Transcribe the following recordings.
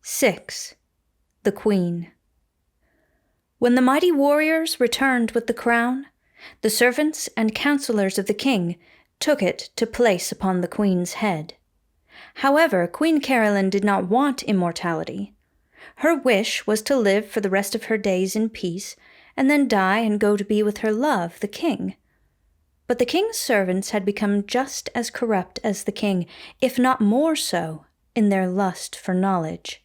6. The Queen. When the mighty warriors returned with the crown, the servants and counselors of the king took it to place upon the queen's head. However, Queen Carolyn did not want immortality. Her wish was to live for the rest of her days in peace, and then die and go to be with her love, the king. But the king's servants had become just as corrupt as the king, if not more so, in their lust for knowledge.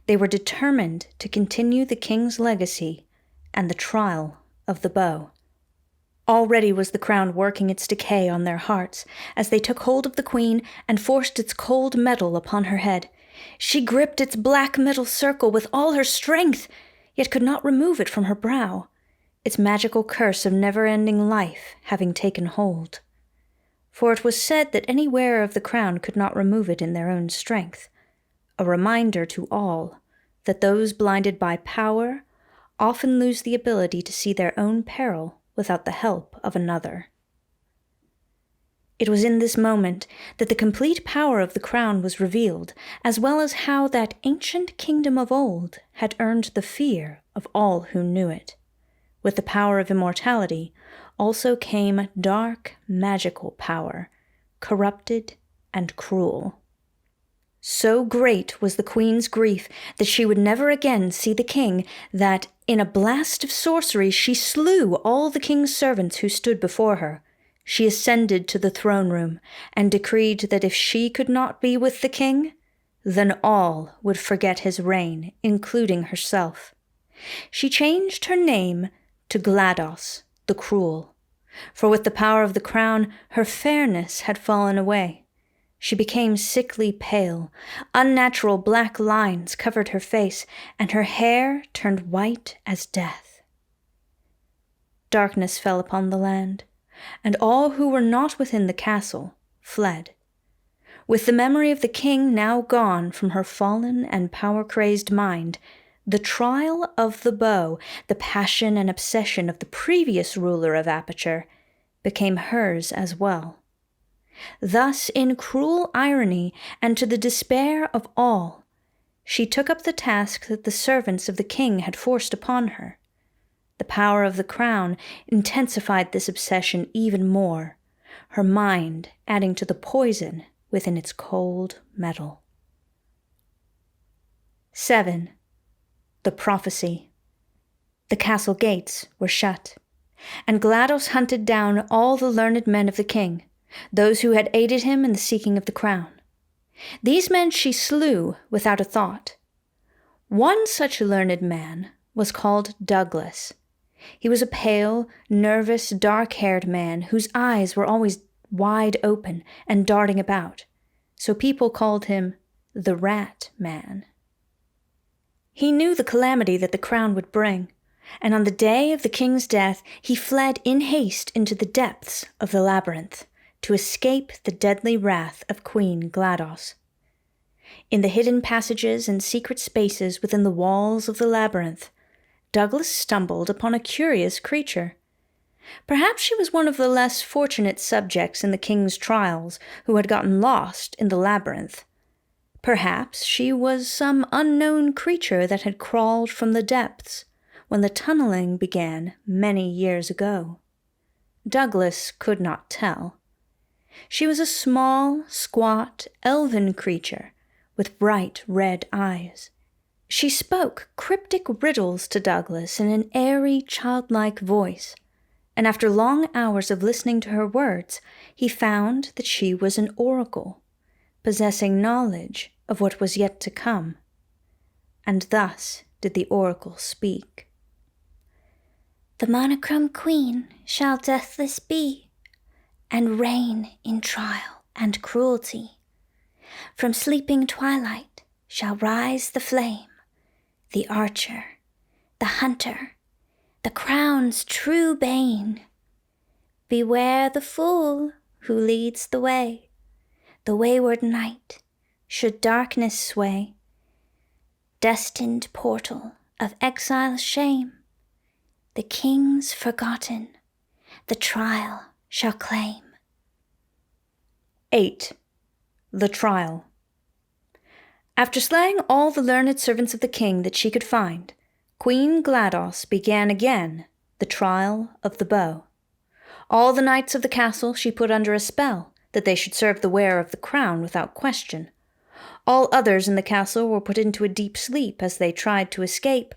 They were determined to continue the king's legacy and the trial of the bow. Already was the crown working its decay on their hearts, as they took hold of the queen and forced its cold metal upon her head. She gripped its black metal circle with all her strength, yet could not remove it from her brow, its magical curse of never-ending life having taken hold. For it was said that any wearer of the crown could not remove it in their own strength, a reminder to all that those blinded by power often lose the ability to see their own peril without the help of another. It was in this moment that the complete power of the crown was revealed, as well as how that ancient kingdom of old had earned the fear of all who knew it. With the power of immortality also came dark, magical power, corrupted and cruel. So great was the queen's grief that she would never again see the king that, in a blast of sorcery, she slew all the king's servants who stood before her. She ascended to the throne room and decreed that if she could not be with the king, then all would forget his reign, including herself. She changed her name to GLaDOS, the Cruel, for with the power of the crown her fairness had fallen away. She became sickly pale, unnatural black lines covered her face, and her hair turned white as death. Darkness fell upon the land, and all who were not within the castle fled. With the memory of the king now gone from her fallen and power-crazed mind, the trial of the bow, the passion and obsession of the previous ruler of Aperture, became hers as well. Thus, in cruel irony and to the despair of all, she took up the task that the servants of the king had forced upon her. The power of the crown intensified this obsession even more, her mind adding to the poison within its cold metal. 7. The Prophecy. The castle gates were shut, and GLaDOS hunted down all the learned men of the king, those who had aided him in the seeking of the crown. These men she slew without a thought. One such learned man was called Douglas. He was a pale, nervous, dark-haired man whose eyes were always wide open and darting about, so people called him the Rat Man. He knew the calamity that the crown would bring, and on the day of the king's death he fled in haste into the depths of the labyrinth, to escape the deadly wrath of Queen GLaDOS. In the hidden passages and secret spaces within the walls of the labyrinth, Douglas stumbled upon a curious creature. Perhaps she was one of the less fortunate subjects in the king's trials who had gotten lost in the labyrinth. Perhaps she was some unknown creature that had crawled from the depths when the tunneling began many years ago. Douglas could not tell. She was a small, squat, elven creature with bright red eyes. She spoke cryptic riddles to Douglas in an airy, childlike voice, and after long hours of listening to her words, he found that she was an oracle, possessing knowledge of what was yet to come. And thus did the oracle speak. The monochrome queen shall deathless be, and reign in trial and cruelty. From sleeping twilight shall rise the flame, the archer, the hunter, the crown's true bane. Beware the fool who leads the way, the wayward knight, should darkness sway. Destined portal of exile's shame, the king's forgotten, the trial shall claim. 8. The Trial. After slaying all the learned servants of the king that she could find, Queen GLaDOS began again the trial of the bow. All the knights of the castle she put under a spell, that they should serve the wearer of the crown without question. All others in the castle were put into a deep sleep as they tried to escape,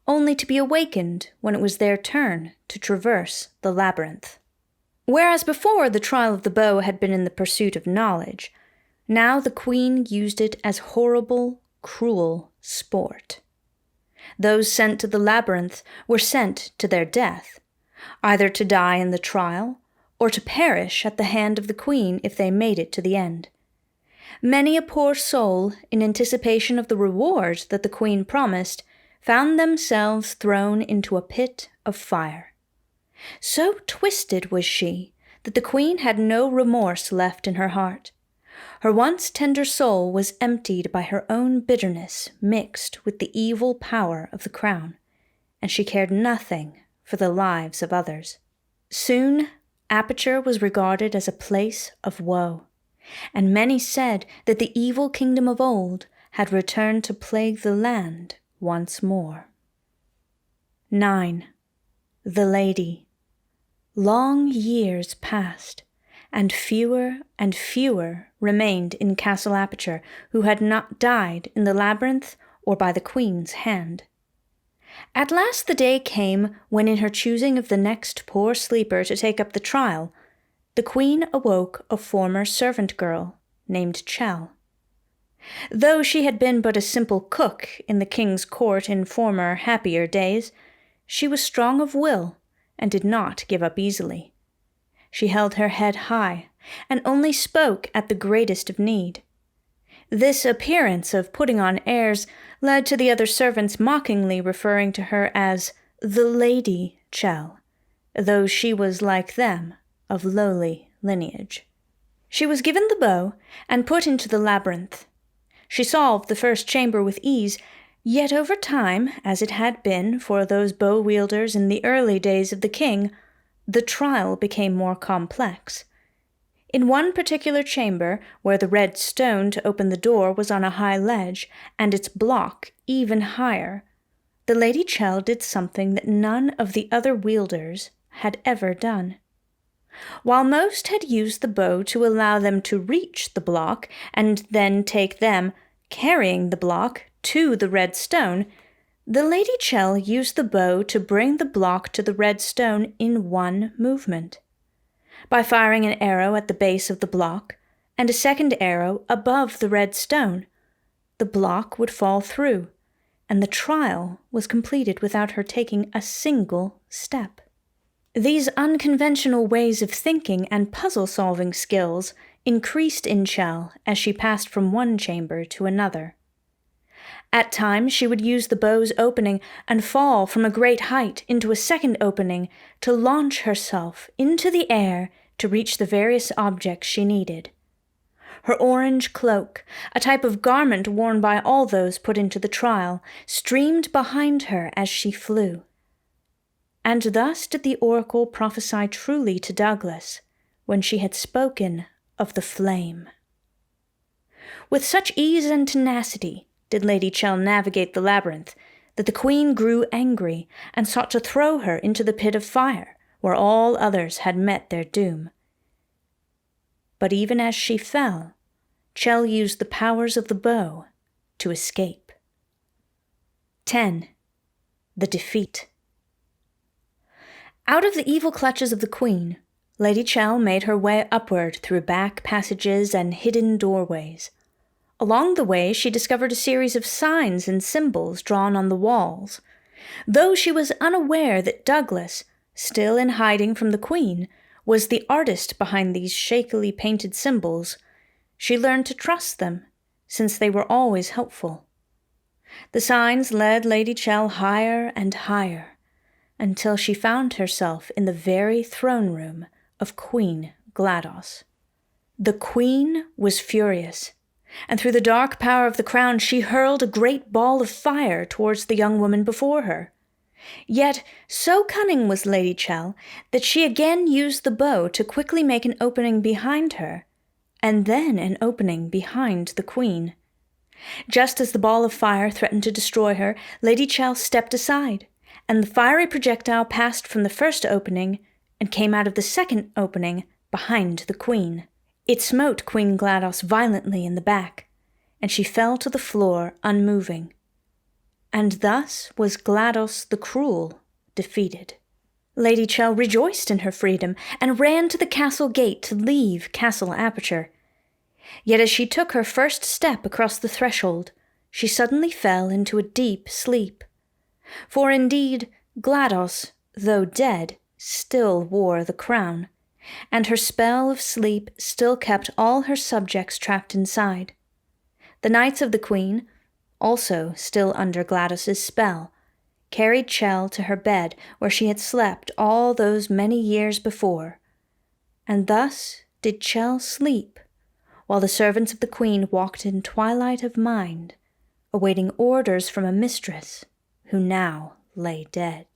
only to be awakened when it was their turn to traverse the labyrinth. Whereas before the trial of the bow had been in the pursuit of knowledge, now the queen used it as horrible, cruel sport. Those sent to the labyrinth were sent to their death, either to die in the trial or to perish at the hand of the queen if they made it to the end. Many a poor soul, in anticipation of the reward that the queen promised, found themselves thrown into a pit of fire. So twisted was she that the queen had no remorse left in her heart. Her once tender soul was emptied by her own bitterness mixed with the evil power of the crown, and she cared nothing for the lives of others. Soon, Aperture was regarded as a place of woe, and many said that the evil kingdom of old had returned to plague the land once more. 9. The Lady. Long years passed, and fewer remained in Castle Aperture who had not died in the labyrinth or by the queen's hand. At last the day came when, in her choosing of the next poor sleeper to take up the trial, the queen awoke a former servant girl named Chell. Though she had been but a simple cook in the king's court in former, happier days, she was strong of will and did not give up easily. She held her head high and only spoke at the greatest of need. This appearance of putting on airs led to the other servants mockingly referring to her as the Lady Chell, though she was like them, of lowly lineage. She was given the bow and put into the labyrinth. She solved the first chamber with ease, yet over time, as it had been for those bow-wielders in the early days of the king, the trial became more complex. In one particular chamber, where the red stone to open the door was on a high ledge, and its block even higher, the Lady Chell did something that none of the other wielders had ever done. While most had used the bow to allow them to reach the block, and then take them, carrying the block, to the red stone, the Lady Chell used the bow to bring the block to the red stone in one movement. By firing an arrow at the base of the block, and a second arrow above the red stone, the block would fall through, and the trial was completed without her taking a single step. These unconventional ways of thinking and puzzle-solving skills increased in Chell as she passed from one chamber to another. At times she would use the bow's opening and fall from a great height into a second opening to launch herself into the air to reach the various objects she needed. Her orange cloak, a type of garment worn by all those put into the trial, streamed behind her as she flew. And thus did the oracle prophesy truly to Douglas when she had spoken of the flame. With such ease and tenacity did Lady Chell navigate the labyrinth that the queen grew angry and sought to throw her into the pit of fire where all others had met their doom. But even as she fell, Chell used the powers of the bow to escape. 10. The Defeat. Out of the evil clutches of the queen, Lady Chell made her way upward through back passages and hidden doorways. Along the way, she discovered a series of signs and symbols drawn on the walls. Though she was unaware that Douglas, still in hiding from the queen, was the artist behind these shakily painted symbols, she learned to trust them, since they were always helpful. The signs led Lady Chell higher and higher, until she found herself in the very throne room of Queen GLaDOS. The queen was furious, and through the dark power of the crown she hurled a great ball of fire towards the young woman before her. Yet so cunning was Lady Chell that she again used the bow to quickly make an opening behind her, and then an opening behind the queen. Just as the ball of fire threatened to destroy her, Lady Chell stepped aside, and the fiery projectile passed from the first opening and came out of the second opening behind the queen. It smote Queen GLaDOS violently in the back, and she fell to the floor unmoving. And thus was GLaDOS the Cruel defeated. Lady Chell rejoiced in her freedom and ran to the castle gate to leave Castle Aperture. Yet as she took her first step across the threshold, she suddenly fell into a deep sleep. For indeed, GLaDOS, though dead, still wore the crown, and her spell of sleep still kept all her subjects trapped inside. The knights of the queen, also still under GLaDOS's spell, carried Chell to her bed where she had slept all those many years before, and thus did Chell sleep, while the servants of the queen walked in twilight of mind, awaiting orders from a mistress who now lay dead.